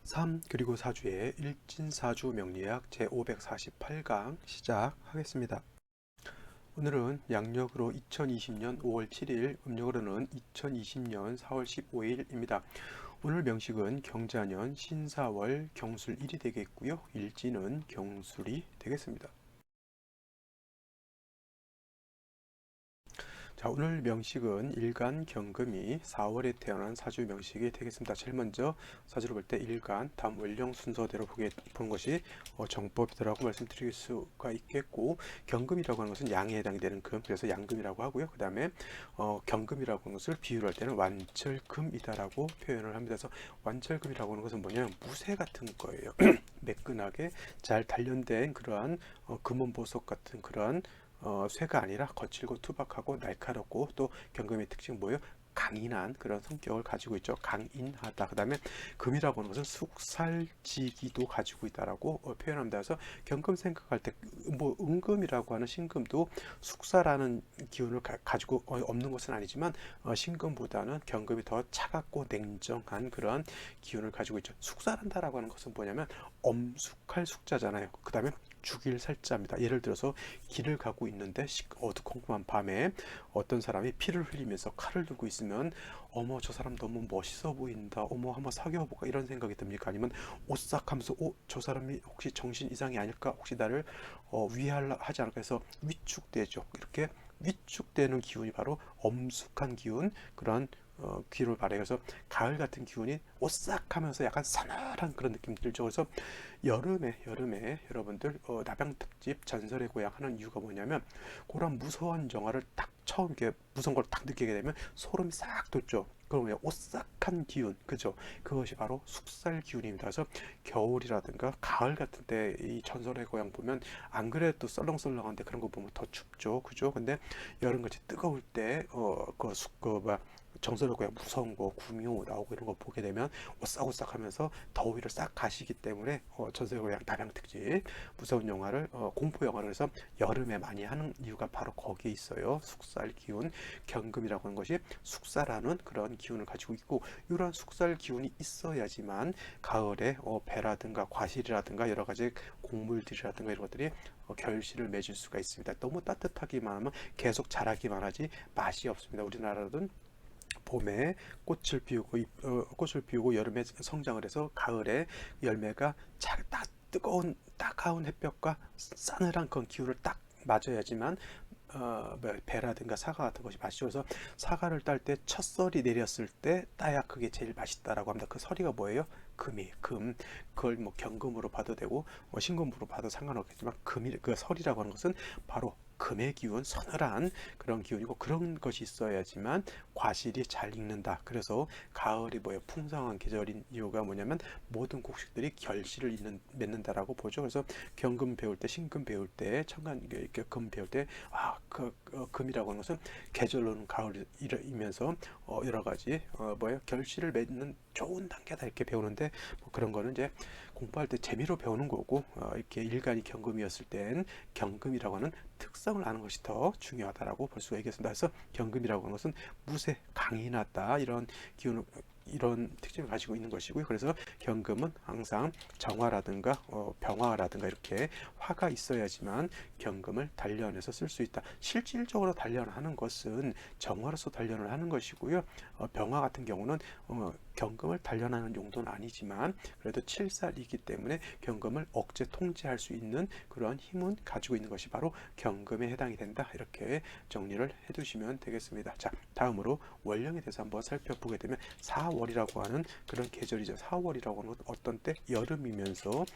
3 그리고 4주의 일진사주 명리학 제548강 시작하겠습니다. 오늘은 양력으로 2020년 5월 7일, 음력으로는 2020년 4월 15일입니다. 오늘 명식은 경자년 신사월 경술 1이 되겠고요. 일진은 경술이 되겠습니다. 자, 오늘 명식은 일간 경금이 4월에 태어난 사주 명식이 되겠습니다. 제일 먼저 사주를 볼 때 일간, 다음 월령 순서대로 보는 것이 정법이라고 말씀드릴 수가 있겠고, 경금이라고 하는 것은 양에 해당이 되는 금, 그래서 양금이라고 하고요. 그 다음에 경금이라고 하는 것을 비유를 할 때는 완철금이다라고 표현을 합니다. 그래서 완철금이라고 하는 것은 뭐냐면 무쇠 같은 거예요. 매끈하게 잘 단련된 그러한 금은보석 같은 그러한 쇠가 아니라 거칠고 투박하고 날카롭고, 또 경금의 특징은 뭐예요? 강인한 그런 성격을 가지고 있죠. 강인하다. 그 다음에 금이라고 하는 것은 숙살지기도 가지고 있다라고 표현합니다. 그래서 경금 생각할 때 뭐 은금이라고 하는 신금도 숙사라는 기운을 가지고 없는 것은 아니지만 신금보다는 경금이 더 차갑고 냉정한 그런 기운을 가지고 있죠. 숙사란다라고 하는 것은 뭐냐면 엄숙할 숙자잖아요. 그 다음에 죽일 살자입니다. 예를 들어서 길을 가고 있는데 어두컴컴한 밤에 어떤 사람이 피를 흘리면서 칼을 들고 있으면 어머 저 사람 너무 멋있어 보인다, 어머 한번 사귀어볼까, 이런 생각이 듭니까? 아니면 오싹하면서 저 사람이 혹시 정신 이상이 아닐까, 혹시 나를 위하려 하지 않을까 해서 위축되죠. 이렇게 위축되는 기운이 바로 엄숙한 기운, 그런 기운을 말해요. 그래서 가을 같은 기운이 오싹하면서 약간 서늘한 그런 느낌 들죠. 그래서 여름에 여러분들 남양 특집 전설의 고향 하는 이유가 뭐냐면, 그런 무서운 영화를 딱 처음 이렇게 무서운 걸 딱 느끼게 되면 소름이 싹 돋죠. 그러면 오싹한 기운, 그죠? 그것이 바로 숙살 기운입니다. 그래서 겨울이라든가 가을 같은 때 이 전설의 고향 보면 안 그래도 썰렁썰렁한데 그런 거 보면 더 춥죠, 그죠? 근데 여름같이 뜨거울 때 정설의 고향 무서운 거 구미호 나오고 이런 거 보게 되면 오싹오싹하면서 더위를 싹 가시기 때문에 전설의 고향 남양 특집 무서운 영화를 공포 영화를 해서 여름에 많이 하는 이유가 바로 거기에 있어요. 숙살 기운, 경금이라고 하는 것이 숙사라는 그런 기운을 가지고 있고, 이러한 숙살 기운이 있어야지만 가을에 배라든가 과실이라든가 여러 가지 곡물들이라든가 이런 것들이 결실을 맺을 수가 있습니다. 너무 따뜻하기만 하면 계속 자라기만 하지 맛이 없습니다. 우리나라는 봄에 꽃을 피우고 여름에 성장을 해서 가을에 열매가 딱 뜨거운 따가운 햇볕과 싸늘한 그런 기운을 딱 맞아야지만 배라든가 사과 같은 것이 맛있죠. 그래서 사과를 딸 때 첫 설이 내렸을 때 따야 그게 제일 맛있다라고 합니다. 그 설이가 뭐예요? 금. 그걸 뭐 경금으로 봐도 되고 신금으로 봐도 상관없겠지만, 그 설이라고 하는 것은 바로 금의 기운, 서늘한 그런 기운이고, 그런 것이 있어야지만 과실이 잘 익는다. 그래서 가을이 뭐예요? 풍성한 계절인 이유가 뭐냐면 모든 곡식들이 결실을 맺는다라고 보죠. 그래서 경금 배울 때, 신금 배울 때, 금 배울 때, 금이라고 하는 것은 계절로는 가을이면서 여러 가지 뭐예요? 결실을 맺는 좋은 단계다, 이렇게 배우는데, 뭐 그런 거는 이제 공부할 때 재미로 배우는 거고, 이렇게 일간이 경금이었을 땐 경금이라고 하는 특성을 아는 것이 더 중요하다라고 볼 수가 있겠습니다. 그래서 경금이라고 하는 것은 무쇠, 강인하다, 이런 특징을 가지고 있는 것이고요. 그래서 경금은 항상 정화라든가 병화라든가 이렇게 화가 있어야지만 경금을 단련해서 쓸 수 있다. 실질적으로 단련하는 것은 정화로서 단련을 하는 것이고요. 병화 같은 경우는 경금을 단련하는 용도는 아니지만 그래도 칠살이기 때문에 경금을 억제 통제할 수 있는 그러한 힘은 가지고 있는 것이 바로 경금에 해당이 된다. 이렇게 정리를 해두시면 되겠습니다. 자, 다음으로 월령에 대해서 한번 살펴보게 되면 4월이라고 하는 그런 계절이죠. 4월이라고 하는 건 어떤 때? 여름이면서,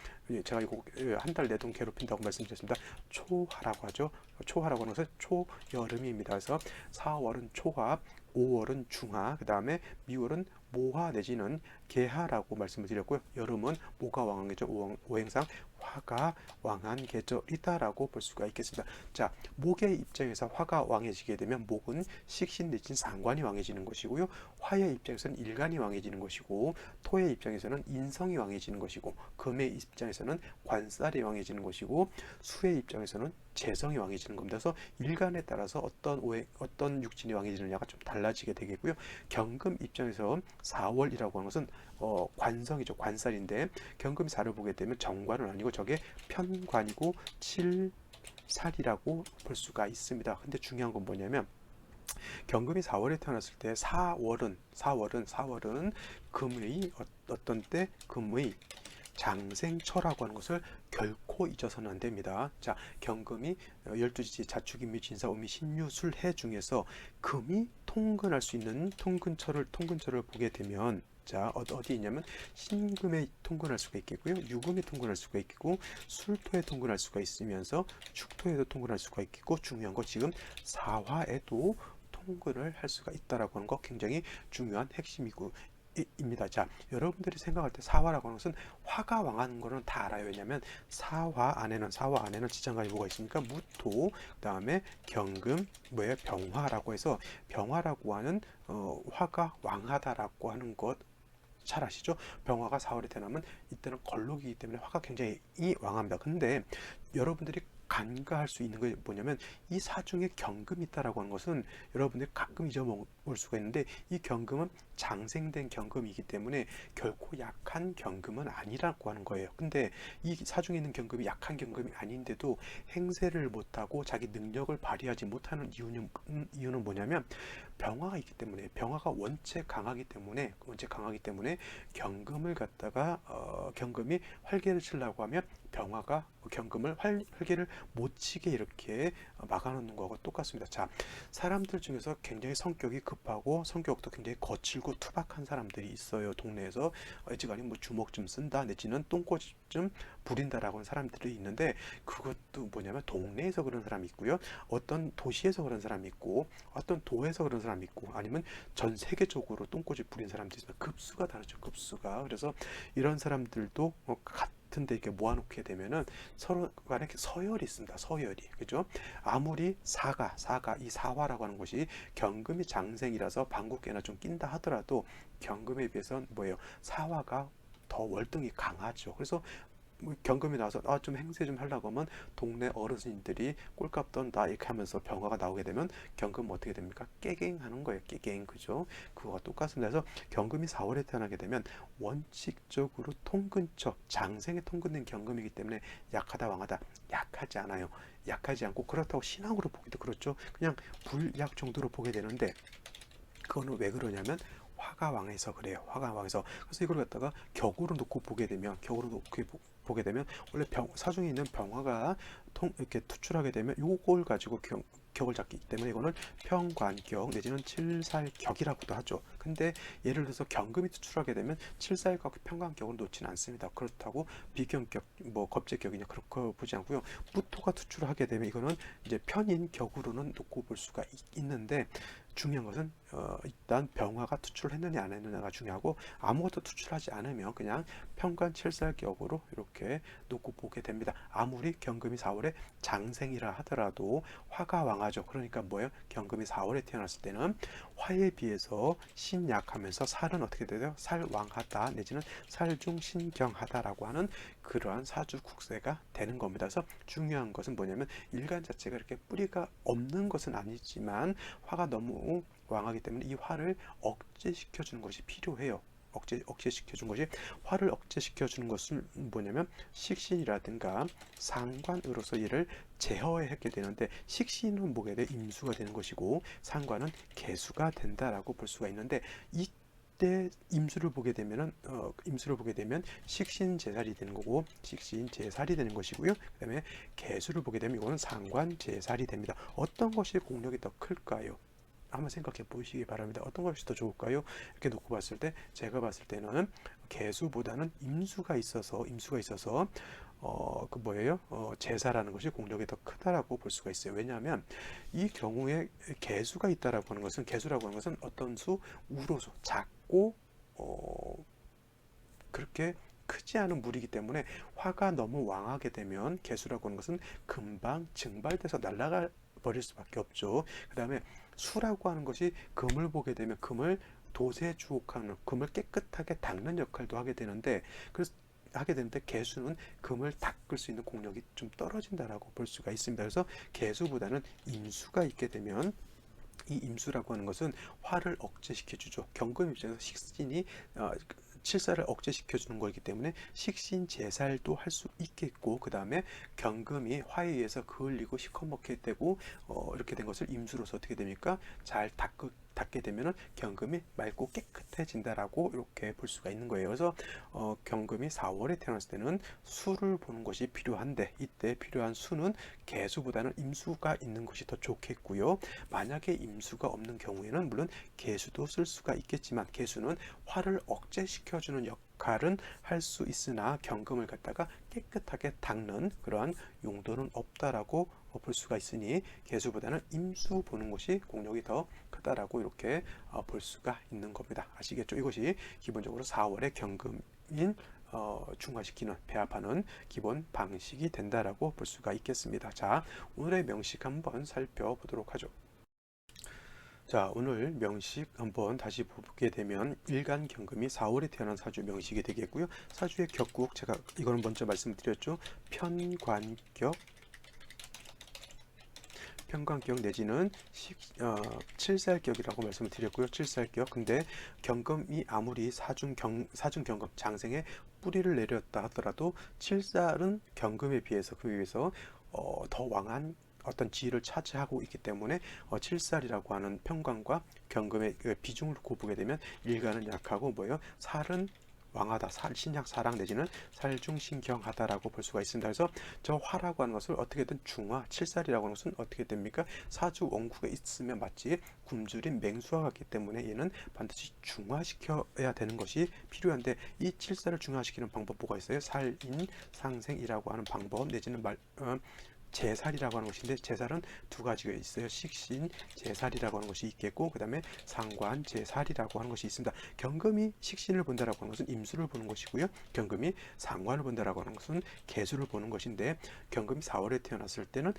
제가 이거 한 달 내동 괴롭힌다고 말씀드렸습니다. 초하라고 하죠. 초하라고 하는 것은 초여름입니다. 그래서 4월은 초하, 5월은 중하, 그 다음에 미월은 모하 내지는 개하라고 말씀을 드렸고요. 여름은 모가 왕한 계절, 오행상 화가 왕한 계절이다라고 볼 수가 있겠습니다. 자, 목의 입장에서 화가 왕해지게 되면 목은 식신 내지는 상관이 왕해지는 것이고요. 화의 입장에서는 일간이 왕해지는 것이고, 토의 입장에서는 인성이 왕해지는 것이고, 금의 입장에서는 관살이 왕해지는 것이고, 수의 입장에서는 재성이 왕해지는 겁니다. 그래서 일간에 따라서 어떤 육진이 왕해지느냐가 좀 달라지게 되겠고요. 경금 입장에서 4월이라고 하는 것은 관성이죠. 관살인데 경금이 4를 보게 되면 정관은 아니고 저게 편관이고 칠살이라고 볼 수가 있습니다. 근데 중요한 건 뭐냐면 경금이 4월에 태어났을 때 4월은 금의 어떤 때 금의 장생처라고 하는 것을 결코 잊어서는 안 됩니다. 자, 경금이 12지지 자축인묘 진사오미 신유술해 중에서 금이 통근할 수 있는 통근처를 보게 되면 자, 어디 있냐면 신금에 통근할 수가 있겠고요. 유금에 통근할 수가 있고 술토에 통근할 수가 있으면서 축토에도 통근할 수가 있고 중요한 거 지금 사화에도 통근을 할 수가 있다라고 하는 거 굉장히 중요한 핵심이고 입니다. 자, 여러분들이 생각할 때 사화라고 하는 것은 화가 왕하는 거는 다 알아요. 왜냐하면 사화 안에는 지장간이 뭐가 있습니까? 무토, 그다음에 경금, 뭐예요? 병화라고 해서 병화라고 하는 화가 왕하다라고 하는 것 잘 아시죠? 병화가 4월에 태어나면 이때는 걸록이기 때문에 화가 굉장히 왕합니다. 근데 여러분들이 간과할 수 있는 게 뭐냐면 이 사중에 경금이 있다라고 하는 것은 여러분들이 가끔 잊어먹을 수가 있는데 이 경금은 장생된 경금이기 때문에 결코 약한 경금은 아니라고 하는 거예요. 근데 이 사중에 있는 경금이 약한 경금이 아닌데도 행세를 못하고 자기 능력을 발휘하지 못하는 이유는 뭐냐면 병화가 있기 때문에 병화가 원체 강하기 때문에 경금을 갖다가 경금이 활개를 치려고 하면 병화가 경금을 활개를 못 치게 이렇게 막아놓는 거하고 똑같습니다. 자, 사람들 중에서 굉장히 성격이 급하고 성격도 굉장히 거칠고 투박한 사람들이 있어요. 동네에서 어지간히 뭐 주먹 좀 쓴다 내지는 똥꼬집 좀 부린다라고 하는 사람들이 있는데 그것도 뭐냐면 동네에서 그런 사람이 있고요. 어떤 도시에서 그런 사람이 있고 어떤 도에서 그런 사람이 있고 아니면 전 세계적으로 똥꼬집 부린 사람들이 있습니다. 급수가 다르죠. 급수가. 그래서 이런 사람들도 같은데 이렇게 모아놓게 되면은 서로 간에 서열이 있습니다. 서열이. 그죠? 아무리 이 사화라고 하는 것이 경금이 장생이라서 방국계나 좀 낀다 하더라도 경금에 비해서는 뭐예요? 사화가 더 월등히 강하죠. 그래서 뭐 경금이 나와서 좀 행세 좀 하려고 하면 동네 어르신들이 꼴값 떤다 이렇게 하면서 병화가 나오게 되면 경금 어떻게 됩니까? 깨갱하는 거예요. 깨갱. 그죠? 그거와 똑같습니다. 그래서 경금이 4월에 태어나게 되면 원칙적으로 통근처 장생에 통근된 경금이기 때문에 약하다 왕하다 약하지 않아요. 약하지 않고 그렇다고 신앙으로 보기도 그렇죠. 그냥 불약 정도로 보게 되는데 그거는 왜 그러냐면 화가 왕해서 그래요. 화가 왕해서. 그래서 이걸 갖다가 격으로 놓고 보게 되면 원래 사중에 있는 병화가 이렇게 투출하게 되면 요걸 가지고 격을 잡기 때문에 이거는 평관격 내지는 칠살격이라고도 하죠. 근데 예를 들어서 경금이 투출하게 되면 칠살격 평관격을 놓지는 않습니다. 그렇다고 비경격 뭐 겁재격이냐 그렇게 보지 않고요. 무토가 투출하게 되면 이거는 이제 편인 격으로는 놓고 볼 수가 있는데 중요한 것은 일단 병화가 투출을 했느냐 안 했느냐가 중요하고 아무것도 투출하지 않으면 그냥 평관 칠살격으로 이렇게 놓고 보게 됩니다. 아무리 경금이 4월에 장생이라 하더라도 화가 왕하죠. 그러니까 뭐예요? 경금이 4월에 태어났을 때는 화에 비해서 신약하면서 살은 어떻게 돼요? 살왕하다 내지는 살중신경하다라고 하는 그러한 사주 국세가 되는 겁니다. 그래서 중요한 것은 뭐냐면 일간 자체가 이렇게 뿌리가 없는 것은 아니지만 화가 너무 왕하기 때문에 이 화를 억제시켜 주는 것이 필요해요. 억제시켜 준 것이 화를 억제시켜 주는 것은 뭐냐면 식신이라든가 상관으로서 이를 제어하게 되는데 식신은 뭐게 돼? 임수가 되는 것이고 상관은 개수가 된다라고 볼 수가 있는데 이때 임수를 보게 되면 식신제살이 되는 거고 식신제살이 되는 것이고요. 그다음에 개수를 보게 되면 이거는 상관제살이 됩니다. 어떤 것이 공력이 더 클까요? 한번 생각해 보시기 바랍니다. 어떤 것이 더 좋을까요? 이렇게 놓고 봤을 때 제가 봤을 때는 개수보다는 임수가 있어서 그 뭐예요? 제사라는 것이 공력이 더 크다라고 볼 수가 있어요. 왜냐하면 이 경우에 개수가 있다라고 하는 것은 개수라고 하는 것은 어떤 수 우로수 작고 그렇게 크지 않은 물이기 때문에 화가 너무 왕하게 되면 개수라고 하는 것은 금방 증발돼서 날아가 버릴 수밖에 없죠. 그 다음에 수라고 하는 것이 금을 보게 되면 금을 도세주옥하는 금을 깨끗하게 닦는 역할도 하게 되는데 개수는 금을 닦을 수 있는 공력이 좀 떨어진다라고 볼 수가 있습니다. 그래서 개수보다는 임수가 있게 되면 이 임수라고 하는 것은 화를 억제시켜주죠. 경금 입장에서 식신이 칠사를 억제시켜주는 거기 때문에 식신제살도 할 수 있겠고, 그 다음에 경금이 화에 의해서 그을리고 시커멓게 되고 이렇게 된 것을 임수로서 어떻게 됩니까? 잘 닦게 되면은 경금이 맑고 깨끗해진다라고 이렇게 볼 수가 있는 거예요. 그래서 경금이 4월에 태어났을 때는 수를 보는 것이 필요한데, 이때 필요한 수는 개수보다는 임수가 있는 것이 더 좋겠고요. 만약에 임수가 없는 경우에는 물론 개수도 쓸 수가 있겠지만, 개수는 화를 억제시켜주는 역할은 할 수 있으나 경금을 갖다가 깨끗하게 닦는 그러한 용도는 없다라고 볼 수가 있으니, 개수보다는 임수 보는 것이 공력이 더 크다라고 이렇게 볼 수가 있는 겁니다. 아시겠죠? 이것이 기본적으로 4월의 경금인 중화시키는, 배합하는 기본 방식이 된다라고 볼 수가 있겠습니다. 자, 오늘의 명식 한번 살펴보도록 하죠. 자, 오늘 명식 한번 다시 보게 되면 일간경금이 4월에 태어난 사주 명식이 되겠고요. 사주의 격국, 제가 이거는 먼저 말씀드렸죠. 편관격 내지는 칠살격이라고 말씀을 드렸고요. 칠살격. 근데 경금이 아무리 사중경금 장생에 뿌리를 내렸다 하더라도 칠살은 경금에 비해서 더 왕한 어떤 지위를 차지하고 있기 때문에 칠살이라고 하는 편관과 경금의 비중을 놓고 보게 되면 일간은 약하고 뭐예요? 살은 왕하다, 신약 사랑 내지는 살중신경하다라고 볼 수가 있습니다. 그래서 저 화라고 하는 것을 어떻게든 중화, 칠살이라고 하는 것은 어떻게 됩니까? 사주 원국에 있으면 마치 굶주린 맹수와 같기 때문에 얘는 반드시 중화시켜야 되는 것이 필요한데, 이 칠살을 중화시키는 방법 뭐가 있어요? 살인상생이라고 하는 방법 내지는 제살이라고 하는 것인데, 제살은 두 가지가 있어요. 식신 제살이라고 하는 것이 있겠고, 그 다음에 상관 제살이라고 하는 것이 있습니다. 경금이 식신을 본다라고 하는 것은 임수를 보는 것이고요. 경금이 상관을 본다라고 하는 것은 개수를 보는 것인데, 경금이 4월에 태어났을 때는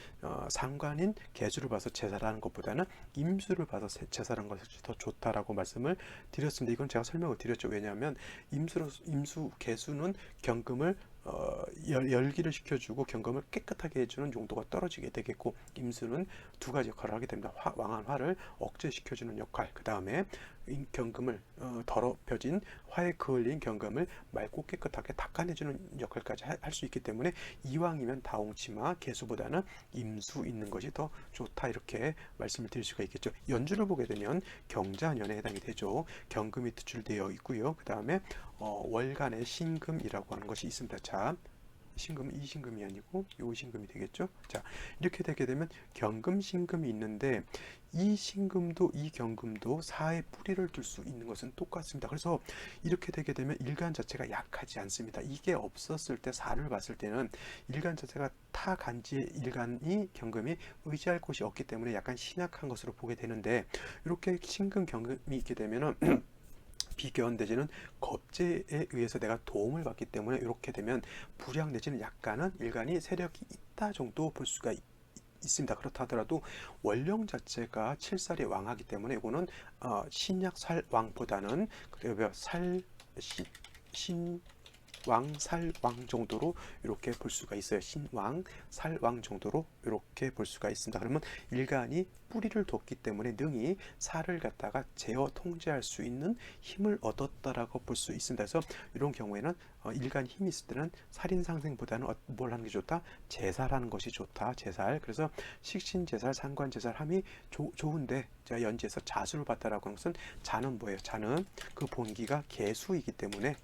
상관인 개수를 봐서 제살하는 것보다는 임수를 봐서 제살하는 것이 더 좋다라고 말씀을 드렸습니다. 이건 제가 설명을 드렸죠. 왜냐하면 임수 개수는 경금을 열기를 시켜주고 경금을 깨끗하게 해주는 용도가 떨어지게 되겠고, 임수는 두 가지 역할을 하게 됩니다. 왕한 화를 억제시켜주는 역할, 그 다음에 경금을 더럽혀진 화에 그을린 경금을 맑고 깨끗하게 닦아내주는 역할까지 할 수 있기 때문에, 이왕이면 다홍치마 개수보다는 임수 있는 것이 더 좋다, 이렇게 말씀을 드릴 수가 있겠죠. 연주를 보게 되면 경자년에 해당이 되죠. 경금이 투출되어 있고요. 그 다음에 월간의 신금이라고 하는 것이 있습니다. 자, 신금은 이 신금이 아니고 요 신금이 되겠죠. 자, 이렇게 되게 되면 경금 신금이 있는데, 이 신금도 이 경금도 사에 뿌리를 둘 수 있는 것은 똑같습니다. 그래서 이렇게 되게 되면 일간 자체가 약하지 않습니다. 이게 없었을 때, 사를 봤을 때는 일간 자체가 타간지의 일간이 경금이 의지할 곳이 없기 때문에 약간 신약한 것으로 보게 되는데, 이렇게 신금 경금이 있게 되면은 비견 내지는 겁재에 의해서 내가 도움을 받기 때문에, 이렇게 되면 불양 내지는 약간은 일간이 세력이 있다 정도 볼 수가 있습니다. 그렇다 하더라도 원령 자체가 칠살이 왕하기 때문에 이거는 신약살왕보다는 왕살왕 정도로 이렇게 볼 수가 있어요. 신왕, 살왕 정도로 이렇게 볼 수가 있습니다. 그러면 일간이 뿌리를 뒀기 때문에 능히 살을 갖다가 제어 통제할 수 있는 힘을 얻었다라고 볼 수 있습니다. 그래서 이런 경우에는 일간 힘이 있을 때는 살인상생보다는 뭘 하는 게 좋다? 제살하는 것이 좋다. 제살. 그래서 식신제살, 상관제살 함이 좋은데, 제가 연지에서 자수를 봤다라고 하는 것은, 자는 뭐예요? 자는 그 본기가 개수이기 때문에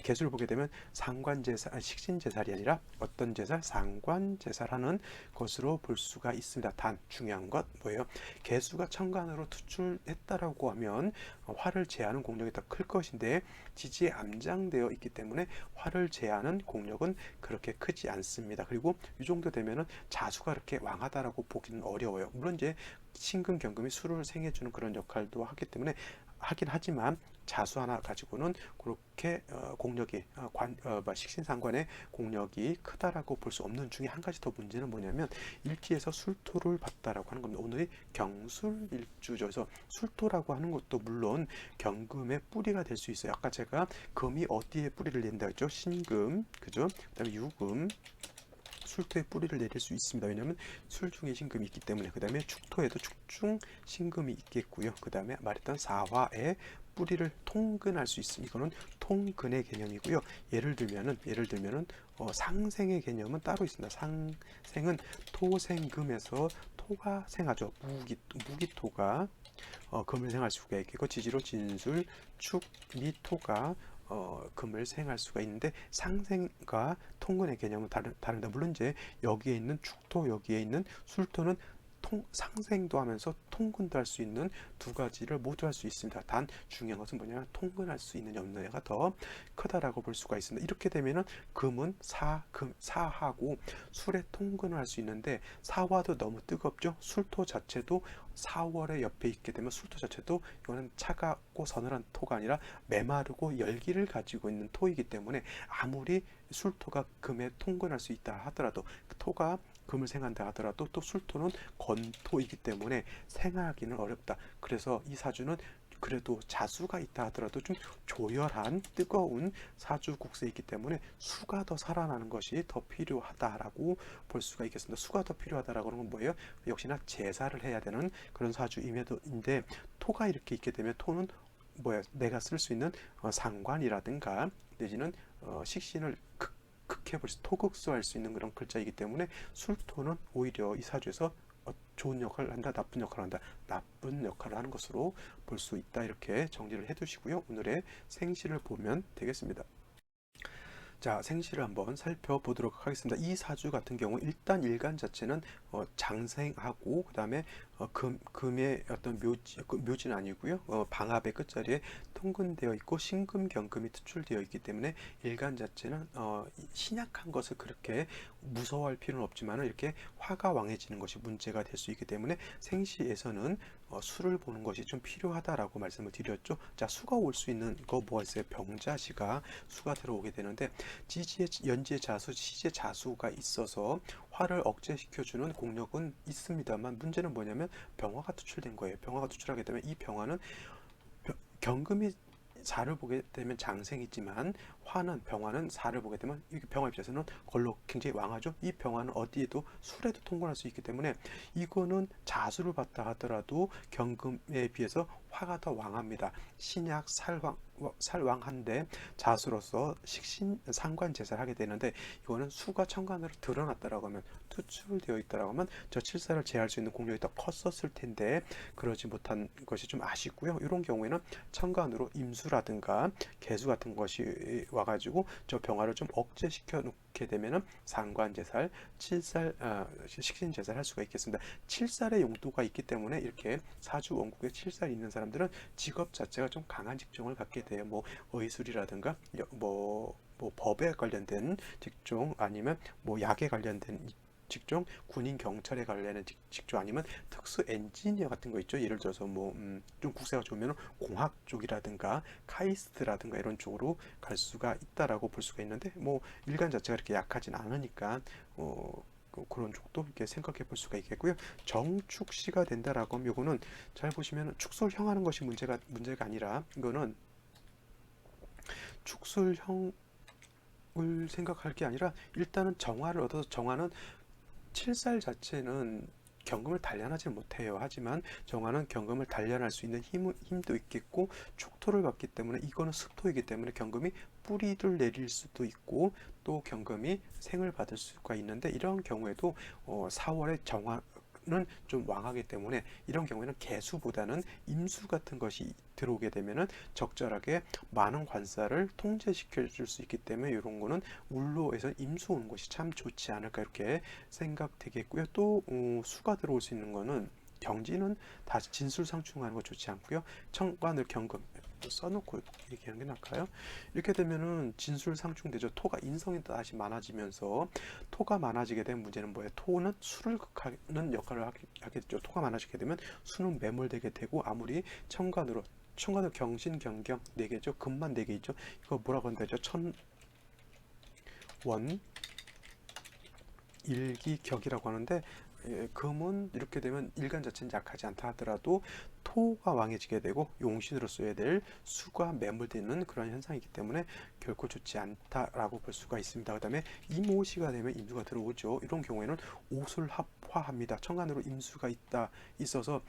개수를 보게 되면 상관제살, 식신제살이 아니라 어떤 제살? 상관제살하는 것으로 볼 수가 있습니다. 단 중요한 것 뭐예요? 개수가 천간으로 투출했다라고 하면 화를 제하는 공력이 더 클 것인데, 지지에 암장되어 있기 때문에 화를 제하는 공력은 그렇게 크지 않습니다. 그리고 이 정도 되면은 자수가 그렇게 왕하다라고 보기는 어려워요. 물론 이제 신금 경금이 수를 생해주는 그런 역할도 하기 때문에 하긴 하지만, 자수 하나 가지고는 그렇게 공력이 식신상관의 공력이 크다라고 볼 수 없는 중에 한 가지 더 문제는 뭐냐면, 일지에서 술토를 봤다라고 하는 겁니다. 오늘이 경술일주죠. 그래서 술토라고 하는 것도 물론 경금의 뿌리가 될 수 있어요. 아까 제가 금이 어디에 뿌리를 낸다 했죠? 신금, 그죠? 그다음에 유금, 술토의 뿌리를 내릴 수 있습니다. 왜냐하면 술중에 신금이 있기 때문에. 그 다음에 축토에도 축중 신금이 있겠고요. 그 다음에 말했던 사화에 뿌리를 통근할 수 있습니다. 이거는 통근의 개념이고요. 예를 들면은 상생의 개념은 따로 있습니다. 상생은 토생금에서 토가 생하죠. 무기토가 금을 생할 수가 있겠고, 지지로 진술, 축, 미토가 금을 생할 수가 있는데, 상생과 통근의 개념은 다릅니다. 물론 이제 여기에 있는 축토, 여기에 있는 술토는 상생도 하면서 통근도 할 수 있는 두 가지를 모두 할 수 있습니다. 단 중요한 것은 뭐냐면 통근할 수 있는 염려가 더 크다라고 볼 수가 있습니다. 이렇게 되면은 금은 사하고 술에 통근을 할 수 있는데, 사화도 너무 뜨겁죠. 술토 자체도 4월에 옆에 있게 되면 술토 자체도 이거는 차갑고 서늘한 토가 아니라 메마르고 열기를 가지고 있는 토이기 때문에, 아무리 술토가 금에 통근할 수 있다 하더라도, 토가 금을 생한다 하더라도 또 술토는 건토이기 때문에 생하기는 어렵다. 그래서 이 사주는 그래도 자수가 있다 하더라도 좀 조열한 뜨거운 사주 국세이기 때문에 수가 더 살아나는 것이 더 필요하다라고 볼 수가 있겠습니다. 수가 더 필요하다라고 하는 건 뭐예요? 역시나 제사를 해야 되는 그런 사주임에도인데, 토가 이렇게 있게 되면 토는 뭐야, 내가 쓸 수 있는 상관이라든가 내지는 식신을 극해볼 수, 토극수할 수 있는 그런 글자이기 때문에, 술토는 오히려 이 사주에서 좋은 역할을 한다, 나쁜 역할을 한다, 나쁜 역할을 하는 것으로 볼 수 있다. 이렇게 정리를 해두시고요. 오늘의 생시를 보면 되겠습니다. 자, 생시를 한번 살펴보도록 하겠습니다. 이 사주 같은 경우 일단 일간 자체는 장생하고, 그 다음에 금의 어떤 묘지는 아니고요. 방압의 끝자리에 통근되어 있고 신금 경금이 투출되어 있기 때문에 일간 자체는 신약한 것을 그렇게 무서워할 필요는 없지만, 이렇게 화가 왕해지는 것이 문제가 될 수 있기 때문에 생시에서는 수를 보는 것이 좀 필요하다라고 말씀을 드렸죠. 자, 수가 올 수 있는 거 뭐가 있어요? 병자시가 수가 들어오게 되는데, 지지의 연지의 자수, 시지의 자수가 있어서 화를 억제시켜주는 공력은 있습니다만, 문제는 뭐냐면 병화가 투출된 거예요. 병화가 투출하게 되면 이 병화는 경금이 사를 보게 되면 장생이지만, 병화는 사를 보게 되면 이 병화 입장에서는 걸로 굉장히 왕하죠. 이 병화는 어디에도 술에도 통근할 수 있기 때문에, 이거는 자수를 받다 하더라도 경금에 비해서 화가 더 왕합니다. 신약 살왕한데 자수로서 식신 상관 제사를 하게 되는데, 이거는 수가 천간으로 드러났다라고 하면, 투출되어 있다라고 하면 저 칠사를 제할 수 있는 공력이 더 컸었을 텐데 그러지 못한 것이 좀 아쉽고요. 이런 경우에는 천간으로 임수라든가 개수 같은 것이 와가지고 저 병화를 좀 억제시켜 놓게 되면은 상관제살, 식신제사를 할 수가 있겠습니다. 칠살의 용도가 있기 때문에 이렇게 사주 원국에 칠살이 있는 사람들은 직업 자체가 좀 강한 직종을 갖게 돼요. 뭐 의술이라든가 뭐 법에 관련된 직종, 아니면 뭐 약에 관련된 직종, 군인 경찰에 관련된 직종, 아니면 특수 엔지니어 같은 거 있죠. 예를 들어서 좀 국세가 좋으면 공학 쪽이라든가 카이스트라든가 이런 쪽으로 갈 수가 있다라고 볼 수가 있는데, 뭐 일간 자체가 이렇게 약하진 않으니까 그런 쪽도 이렇게 생각해 볼 수가 있겠고요. 정축시가 된다라고 하면, 이거는 잘 보시면 축술 형하는 것이 문제가 아니라, 이거는 축술형을 생각할 게 아니라, 일단은 정화를 얻어서, 정화는 칠살 자체는 경금을 단련하지 못해요. 하지만 정화는 경금을 단련할 수 있는 힘도 있겠고, 축토를 받기 때문에, 이거는 습토이기 때문에 경금이 뿌리를 내릴 수도 있고, 또 경금이 생을 받을 수가 있는데, 이런 경우에도 4월에 정화 는 좀 왕하기 때문에, 이런 경우에는 개수보다는 임수 같은 것이 들어오게 되면은 적절하게 많은 관사를 통제시켜 줄 수 있기 때문에, 이런 거는 울로에서 임수 오는 것이 참 좋지 않을까 이렇게 생각되겠고요. 또 수가 들어올 수 있는 거는, 경지는 다시 진술상충하는 거 좋지 않고요. 청관을 경금 써놓고 얘기하는 게 나을까요? 이렇게 되면은 진술상충되죠. 토가 인성이 다시 많아지면서, 토가 많아지게 되면 문제는 뭐예요? 토는 수를 극하는 역할을 하겠죠. 토가 많아지게 되면 수는 매몰되게 되고, 아무리 천간으로 경신 경경 4개죠. 금만 4개 있죠. 이거 뭐라고 한다죠? 천원 일기격이라고 하는데, 금은 이렇게 되면 일간 자체는 약하지 않다 하더라도 토가 왕해지게 되고 용신으로 써야 될 수가 매몰되는 그런 현상이기 때문에 결코 좋지 않다라고 볼 수가 있습니다. 그 다음에 임오시가 되면 임수가 들어오죠. 이런 경우에는 오술합화합니다. 천간으로 임수가 있어서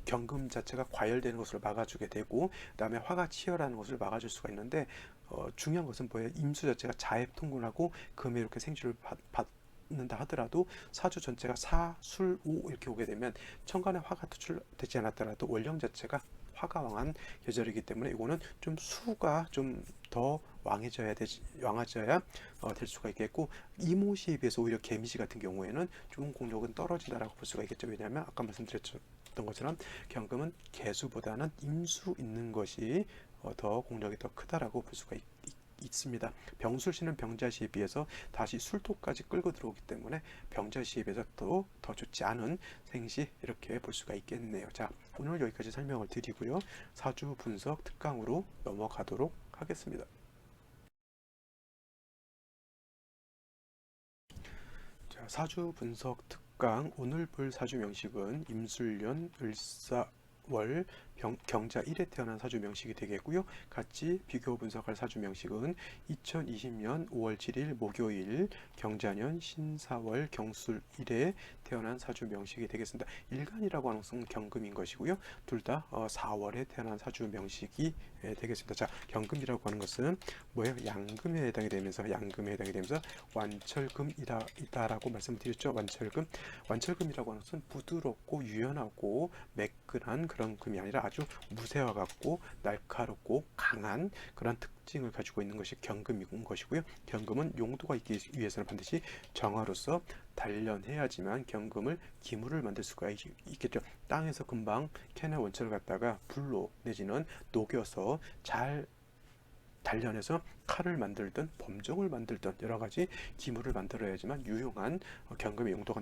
경금 자체가 과열되는 것을 막아주게 되고, 그 다음에 화가 치열하는 것을 막아줄 수가 있는데, 중요한 것은 뭐예요? 임수 자체가 자해통군하고 금에 이렇게 생주를 받는다 하더라도 사주 전체가 사술오 이렇게 오게 되면 천간에 화가 투출되지 않았더라도 원령 자체가 화가 왕한 계절이기 때문에 이거는 좀 수가 좀 더 왕해져야 될 수가 있겠고, 이모시에 비해서 오히려 개미시 같은 경우에는 조금 공력은 떨어진다라고 볼 수가 있겠죠. 왜냐하면 아까 말씀드렸던 것처럼 경금은 개수보다는 임수 있는 것이 더 공력이 더 크다라고 볼 수가 있습니다. 병술시는 병자시에 비해서 다시 술토까지 끌고 들어오기 때문에 병자시에 비해서 또 더 좋지 않은 생시 이렇게 볼 수가 있겠네요. 자, 오늘 여기까지 설명을 드리고요. 사주 분석 특강으로 넘어가도록 하겠습니다. 자, 사주 분석 특강 오늘 볼 사주 명식은 임술년 을사월 경자 1에 태어난 사주 명식이 되겠고요. 같이 비교 분석할 사주 명식은 2020년 5월 7일 목요일 경자년 신사월 경술 1에 태어난 사주 명식이 되겠습니다. 일간이라고 하는 것은 경금인 것이고요. 둘 다 4월에 태어난 사주 명식이 되겠습니다. 자, 경금이라고 하는 것은 뭐예요? 양금에 해당이 되면서 완철금이다라고 말씀드렸죠. 완철금이라고 하는 것은 부드럽고 유연하고 매끈한 그런 금이 아니라 아주 무쇠와 같고 날카롭고 강한 그런 특징을 가지고 있는 것이 경금인 것이고요. 경금은 용도가 있기 위해서는 반드시 정화로서 단련해야지만 경금을 기물을 만들 수가 있겠죠. 땅에서 금방 캐낸 원철을 갖다가 불로 내지는 녹여서 잘 단련해서 칼을 만들든 범종을 만들든 여러 가지 기물을 만들어야지만 유용한 경금의 용도가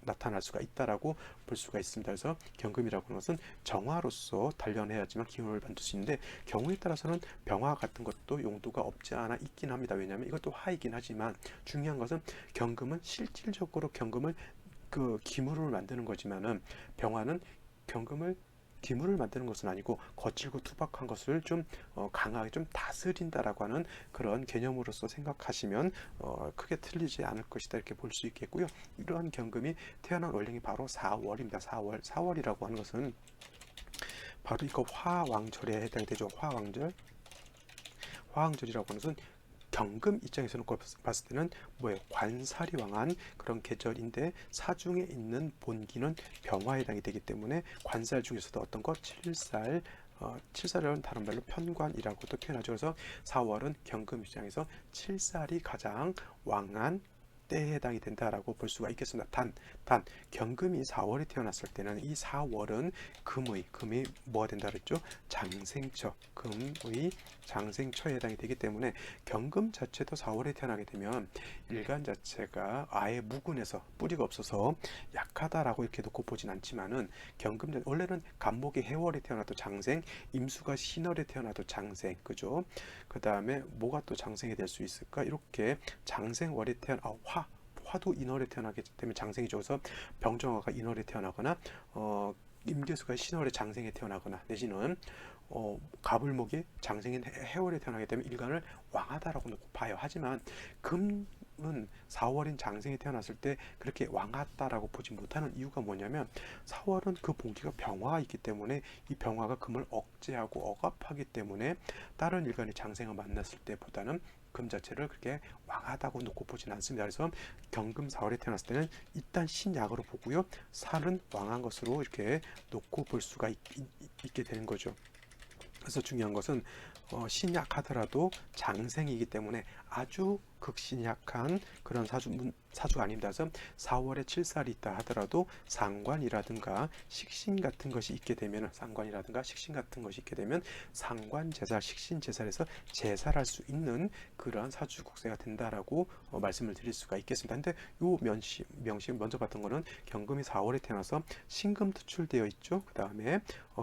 나타날 수가 있다라고 볼 수가 있습니다. 그래서 경금이라고 하는 것은 정화로서 단련해야지만 기물을 만들 수 있는데, 경우에 따라서는 병화 같은 것도 용도가 없지 않아 있긴 합니다. 왜냐하면 이것도 화이긴 하지만 중요한 것은 경금은 실질적으로 경금을 그 기물을 만드는 거지만은 병화는 경금을 기물을 만드는 것은 아니고 거칠고 투박한 것을 좀 강하게 좀 다스린다라고 하는 그런 개념으로서 생각하시면 크게 틀리지 않을 것이다 이렇게 볼 수 있겠고요. 이러한 경금이 태어난 월령이 바로 4월입니다. 4월이라고 하는 것은 바로 이거 화왕절에 해당이 되죠. 화왕절이라고 하는 것은 경금 입장에서는 봤을 때는 뭐예요? 관살이 왕한 그런 계절인데 사중에 있는 본기는 병화에 해당이 되기 때문에 관살 중에서도 어떤 것? 칠살은 다른 말로 편관이라고도 표현하죠. 그래서 4월은 경금 입장에서 칠살이 가장 왕한 때에 해당이 된다라고 볼 수가 있겠습니다. 단 경금이 4월에 태어났을 때는 이 4월은 금이 뭐가 된다 그랬죠? 장생처, 금의 장생처에 해당이 되기 때문에 경금 자체도 4월에 태어나게 되면 일간 자체가 아예 무근해서 뿌리가 없어서 약하다라고 이렇게 놓고 보진 않지만은 경금 원래는 간목이 해월에 태어나도 장생, 임수가 신월에 태어나도 장생, 그죠? 그 다음에 뭐가 또 장생이 될 수 있을까? 이렇게 장생월에 화도 인월에 태어나게 되면 장생이죠. 그래서 병정화가 인월에 태어나거나 임계수가 신월에 장생에 태어나거나 내지는 가불목이 장생인 해월에 태어나게 되면 일간을 왕하다라고 놓고 봐요. 하지만 금은 4월인 장생에 태어났을 때 그렇게 왕하다라고 보지 못하는 이유가 뭐냐면 4월은 그 본기가 병화가 있기 때문에 이 병화가 금을 억제하고 억압하기 때문에 다른 일간이 장생을 만났을 때보다는 금 자체를 그렇게 왕하다고 놓고 보지는 않습니다. 그래서 경금 4월에 태어났을 때는 일단 신약으로 보고요. 살은 왕한 것으로 이렇게 놓고 볼 수가 있게 되는 거죠. 그래서 중요한 것은 신약하더라도 장생이기 때문에 아주 극신약한 그런 사주가 아닙니다. 그래서 4월에 칠살이 있다 하더라도 상관이라든가 식신 같은 것이 있게 되면 상관제살, 식신제살에서 제살할 수 있는 그러한 사주 국세가 된다라고 말씀을 드릴 수가 있겠습니다. 근데 요 명식 먼저 봤던 거는 경금이 4월에 태어나서 신금 투출되어 있죠. 그 다음에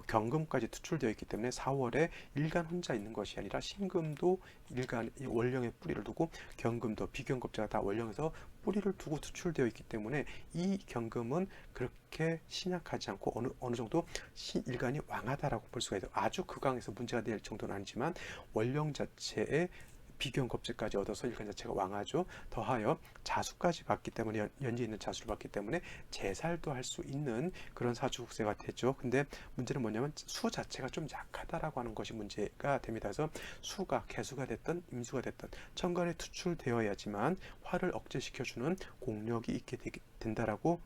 경금까지 투출되어 있기 때문에 4월에 일간 혼자 있는 것이 아니라 신금도 일간 월령의 뿌리를 두고 경금도 비경급제가 다 원령에서 뿌리를 두고 투출되어 있기 때문에 이 경금은 그렇게 신약하지 않고 어느 정도 일간이 왕하다라고 볼 수가 있어요. 아주 극강에서 문제가 될 정도는 아니지만 원령 자체에 비경겁제까지 얻어서 일간 자체가 왕하죠. 더하여 자수까지 받기 때문에 연지 있는 자수를 받기 때문에 제살도 할 수 있는 그런 사주국세가 되죠. 근데 문제는 뭐냐면 수 자체가 좀 약하다라고 하는 것이 문제가 됩니다. 그래서 수가 개수가 됐든 임수가 됐든 천간에 투출되어야지만 화를 억제시켜주는 공력이 있게 된다라고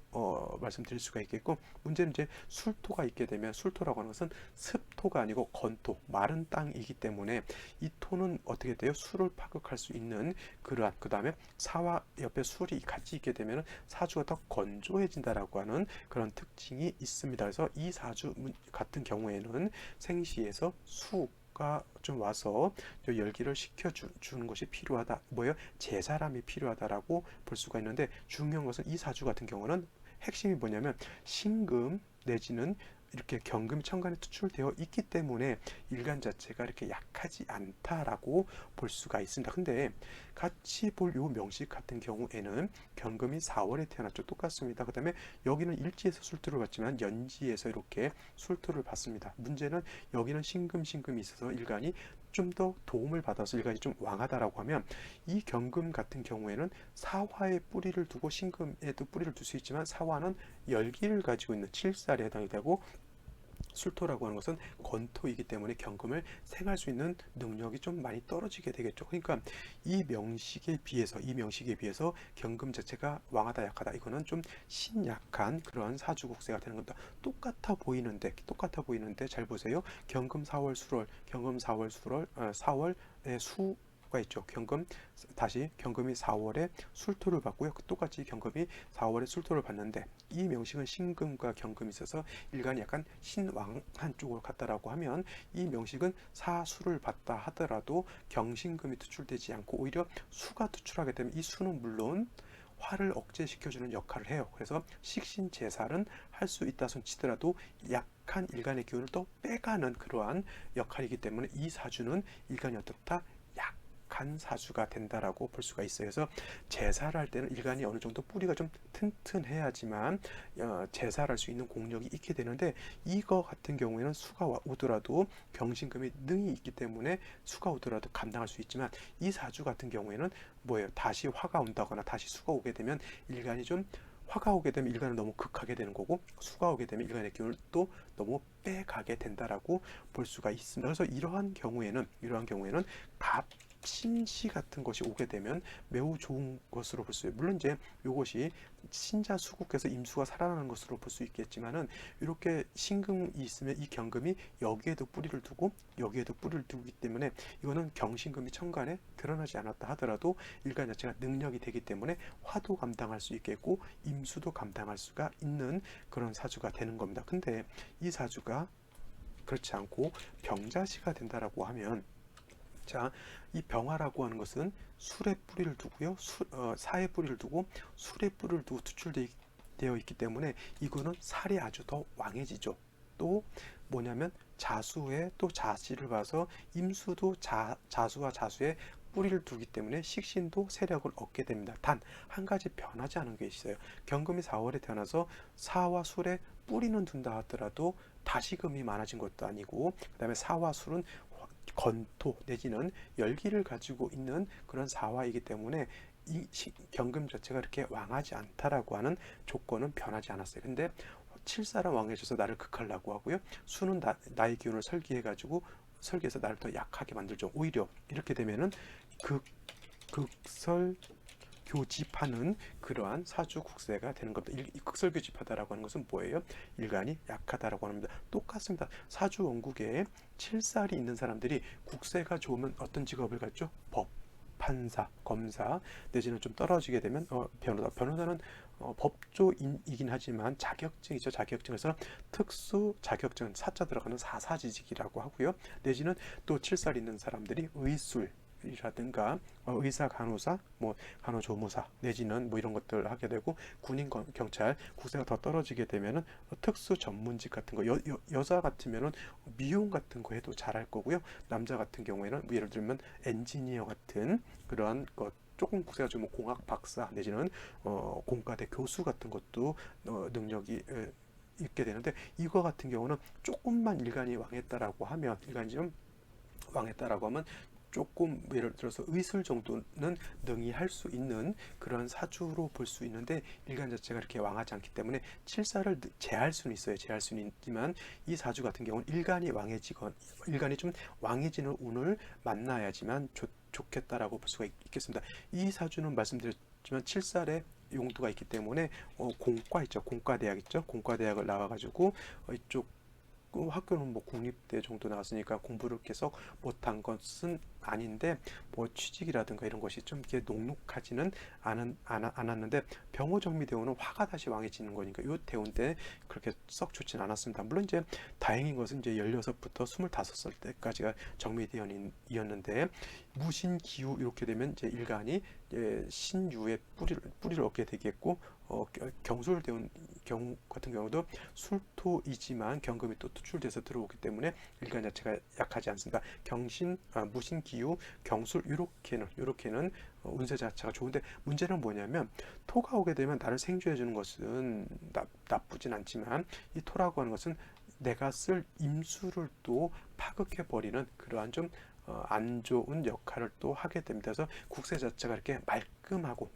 말씀드릴 수가 있겠고, 문제는 이제 술토가 있게 되면, 술토라고 하는 것은 습토가 아니고 건토, 마른 땅이기 때문에 이 토는 어떻게 돼요? 술을 파극할 수 있는 그러한, 그 다음에 사와 옆에 술이 같이 있게 되면 사주가 더 건조해진다라고 하는 그런 특징이 있습니다. 그래서 이 사주 같은 경우에는 생시에서 수가 좀 와서 열기를 시켜주는 것이 필요하다. 뭐예요? 제사람이 필요하다라고 볼 수가 있는데, 중요한 것은 이 사주 같은 경우는 핵심이 뭐냐면 신금 내지는 이렇게 경금이 천간에 투출되어 있기 때문에 일간 자체가 이렇게 약하지 않다라고 볼 수가 있습니다. 근데 같이 볼 요 명식 같은 경우에는 경금이 4월에 태어났죠. 똑같습니다. 그 다음에 여기는 일지에서 술토를 받지만 연지에서 이렇게 술토를 받습니다. 문제는 여기는 신금이 있어서 일간이 좀 더 도움을 받아서 일간이 좀 왕하다라고 하면, 이 경금 같은 경우에는 사화에 뿌리를 두고 신금에도 뿌리를 둘 수 있지만 사화는 열기를 가지고 있는 칠살에 해당이 되고, 술토라고 하는 것은 건토이기 때문에 경금을 생할 수 있는 능력이 좀 많이 떨어지게 되겠죠. 그러니까 이 명식에 비해서 경금 자체가 왕하다 약하다, 이거는 좀 신약한 그런 사주국세가 되는 겁니다. 똑같아 보이는데 잘 보세요. 경금 4월 술월, 경금 4월 술월, 4월에 수가 있죠. 경금이 4월에 술토를 받고요. 똑같이 경금이 4월에 술토를 받는데, 이 명식은 신금과 경금이 있어서 일간이 약간 신왕한 쪽으로 갔다라고 하면, 이 명식은 사수를 받다 하더라도 경신금이 투출되지 않고 오히려 수가 투출하게 되면 이 수는 물론 화를 억제시켜주는 역할을 해요. 그래서 식신제살은 할 수 있다 손 치더라도 약한 일간의 기운을 또 빼가는 그러한 역할이기 때문에 이 사주는 일간이 어떻다? 약한 사주가 된다라고 볼 수가 있어요. 그래서 제사를 할 때는 일간이 어느 정도 뿌리가 좀 튼튼해야지만 제사를 할 수 있는 공력이 있게 되는데, 이거 같은 경우에는 수가 오더라도 경신금이 능이 있기 때문에 수가 오더라도 감당할 수 있지만, 이 사주 같은 경우에는 뭐예요? 다시 화가 온다거나 다시 수가 오게 되면 일간이 좀, 화가 오게 되면 일간을 너무 극하게 되는 거고, 수가 오게 되면 일간의 기운을 또 너무 빼가게 된다라고 볼 수가 있습니다. 그래서 이러한 경우에는 갑신시 같은 것이 오게 되면 매우 좋은 것으로 볼 수 있어요. 물론 이제 이것이 신자 수국에서 임수가 살아나는 것으로 볼 수 있겠지만은, 이렇게 신금이 있으면 이 경금이 여기에도 뿌리를 두고 여기에도 뿌리를 두기 때문에 이거는 경신금이 천간에 드러나지 않았다 하더라도 일간 자체가 능력이 되기 때문에 화도 감당할 수 있겠고 임수도 감당할 수가 있는 그런 사주가 되는 겁니다. 근데 이 사주가 그렇지 않고 병자시가 된다라고 하면, 자, 이 병화라고 하는 것은 술에 뿌리를 두고요, 사에 뿌리를 두고 술에 뿌리를 두고 투출되어 있기 때문에 이거는 살이 아주 더 왕해지죠. 또 뭐냐면 자수에 또 자씨를 봐서 임수도 자수와 자수에 뿌리를 두기 때문에 식신도 세력을 얻게 됩니다. 단 한 가지 변하지 않은 게 있어요. 경금이 4월에 태어나서 사와 술에 뿌리는 둔다 하더라도 다시금이 많아진 것도 아니고, 그 다음에 사와 술은 건토 내지는 열기를 가지고 있는 그런 사화이기 때문에 이 경금 자체가 이렇게 왕하지 않다라고 하는 조건은 변하지 않았어요. 근데 칠사랑 왕해져서 나를 극하려고 하고요, 수는 나의 기운을 설계해서 나를 더 약하게 만들죠. 오히려 이렇게 되면은 극설 교집하는 그러한 사주 국세가 되는 겁니다. 극설교집하다라고 하는 것은 뭐예요? 일간이 약하다라고 합니다. 똑같습니다. 사주 원국에 칠살이 있는 사람들이 국세가 좋으면 어떤 직업을 갖죠? 법, 판사, 검사 내지는 좀 떨어지게 되면 변호사는 법조인이긴 하지만 자격증이죠. 자격증에서 특수 자격증, 사자 들어가는 사사지직이라고 하고요. 내지는 또 칠살 있는 사람들이 의술 이라든가 의사, 간호사, 간호조무사 내지는 이런 것들 하게 되고, 군인, 경찰 국세가 더 떨어지게 되면은 특수 전문직 같은 거, 여자 같으면은 미용 같은 거 해도 잘할 거고요. 남자 같은 경우에는 예를 들면 엔지니어 같은 그러한 것 조금 국세가 좀 공학 박사 내지는 공과대 교수 같은 것도 능력이 있게 되는데, 이거 같은 경우는 조금만 일간이 왕했다라고 하면, 일간이 좀 왕했다라고 하면 조금 예를 들어서 의술 정도는 능히 할 수 있는 그런 사주로 볼 수 있는데, 일간 자체가 이렇게 왕하지 않기 때문에 칠사를 제할 수는 있어요. 제할 수는 있지만 이 사주 같은 경우는 일간이 왕해지건 일간이 좀 왕해지는 운을 만나야지만 좋겠다라고 볼 수가 있겠습니다. 이 사주는 말씀드렸지만 칠살에 용도가 있기 때문에 공과 있죠. 공과대학 있죠. 공과대학을 나와가지고 이쪽 학교는 뭐 국립대 정도 나왔으니까 공부를 계속 못한 것은 아닌데, 뭐 취직이라든가 이런 것이 좀 이렇게 녹록하지는 않았는데, 병호정미대원은 화가 다시 왕해지는 거니까 이 대원 때 그렇게 썩 좋진 않았습니다. 물론 이제 다행인 것은 이제 16부터 25살 때까지가 정미대원이었는데, 무신기후 이렇게 되면 이제 일간이 신유의 뿌리를 얻게 되겠고, 경술대원 경우 같은 경우도 술토이지만 경금이 또 투출돼서 들어오기 때문에 일간 자체가 약하지 않습니다. 무신, 기후, 경술 요렇게는 운세 자체가 좋은데, 문제는 뭐냐면 토가 오게 되면 나를 생주해 주는 것은 나쁘진 않지만, 이 토라고 하는 것은 내가 쓸 임수를 또 파극해 버리는 그러한 좀 안 좋은 역할을 또 하게 됩니다. 그래서 국세 자체가 이렇게 말끔하고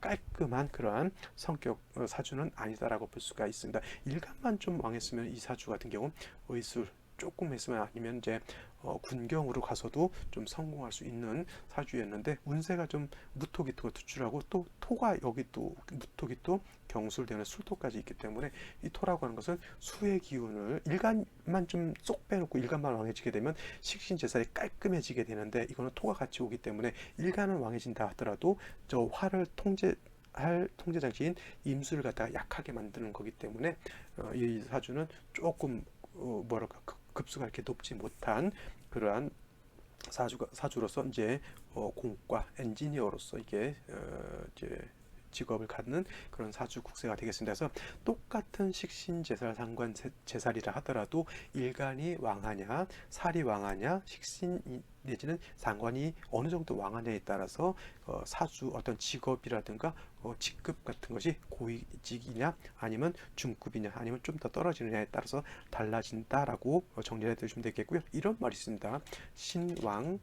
깔끔한 그러한 성격 사주는 아니다라고 볼 수가 있습니다. 일간만 좀 왕했으면 이 사주 같은 경우 의술 조금 했으면, 아니면 이제 군경으로 가서도 좀 성공할 수 있는 사주였는데, 운세가 좀 무토기토가 투출하고 또 토가 여기 또 무토기토 경술되는 술토까지 있기 때문에, 이 토라고 하는 것은 수의 기운을 일간만 좀 쏙 빼놓고 일간만 왕해지게 되면 식신제살이 깔끔해지게 되는데, 이거는 토가 같이 오기 때문에 일간은 왕해진다 하더라도 저 화를 할 통제 장치인 임수를 갖다가 약하게 만드는 거기 때문에 이 사주는 조금 뭐랄까 급수가 이렇게 높지 못한 그러한 사주로서 이제 공과 엔지니어로서 이게 이제 직업을 갖는 그런 사주 국세가 되겠습니다. 그래서 똑같은 식신제살 상관제살이라 하더라도 일간이 왕하냐 살이 왕하냐 식신 내지는 상관이 어느 정도 왕하냐에 따라서 사주 어떤 직업이라든가 직급 같은 것이 고위직이냐 아니면 중급이냐 아니면 좀 더 떨어지느냐에 따라서 달라진다라고 정리해 두시면 되겠고요. 이런 말이 있습니다. 신왕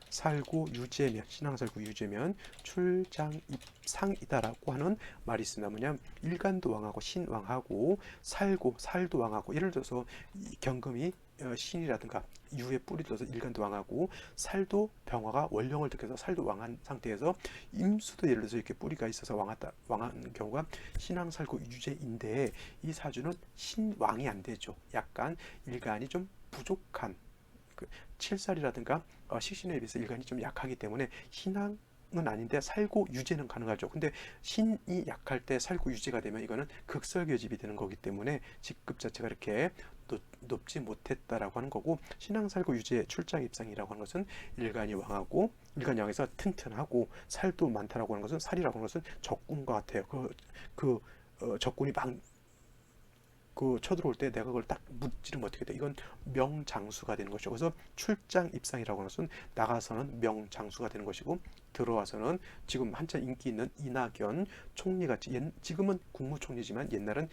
살고 유재면, 신앙살고 유재면 출장입상이다라고 하는 말이 있습니다. 뭐냐면 일간도 왕하고 신왕하고 살도 왕하고, 예를 들어서 경금이 신이라든가 유의 뿌리 들어서 일간도 왕하고, 살도 병화가 원령을 득해서 살도 왕한 상태에서 임수도 예를 들어서 이렇게 뿌리가 있어서 왕한 경우가 신왕살고 유재인데, 이 사주는 신왕이 안 되죠. 약간 일간이 좀 부족한 칠살이라든가 식신에 비해서 일간이 좀 약하기 때문에 신앙은 아닌데 살고 유재는 가능하죠. 근데 신이 약할 때 살고 유재가 되면 이거는 극설교집이 되는 거기 때문에 직급 자체가 이렇게 높지 못했다라고 하는 거고, 신앙 살고 유재 출장 입상이라고 하는 것은 일간이 왕하고 일간이 왕에서 튼튼하고 살도 많다라고 하는 것은, 살이라고 하는 것은 적군과 같아요. 적군이 막 쳐들어올 때 내가 그걸 딱 무찌르면 어떻게 돼? 이건 명장수가 되는 것이죠. 그래서 출장 입상이라고 하는 것은 나가서는 명장수가 되는 것이고, 들어와서는 지금 한참 인기 있는 이낙연 총리같이, 지금은 국무총리지만 옛날은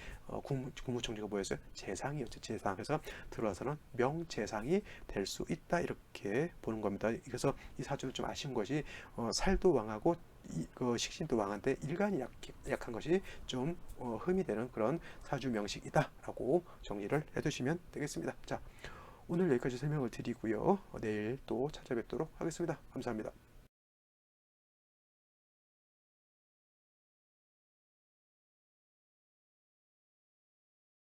국무총리가 뭐였어요? 재상이었죠. 재상. 그래서 들어와서는 명재상이 될 수 있다, 이렇게 보는 겁니다. 그래서 이 사주는 좀 아쉬운 것이 살도 왕하고 식신도 왕한데 일간이 약한 것이 좀 흠이 되는 그런 사주 명식이다라고 정리를 해두시면 되겠습니다. 자, 오늘 여기까지 설명을 드리고요. 내일 또 찾아뵙도록 하겠습니다. 감사합니다.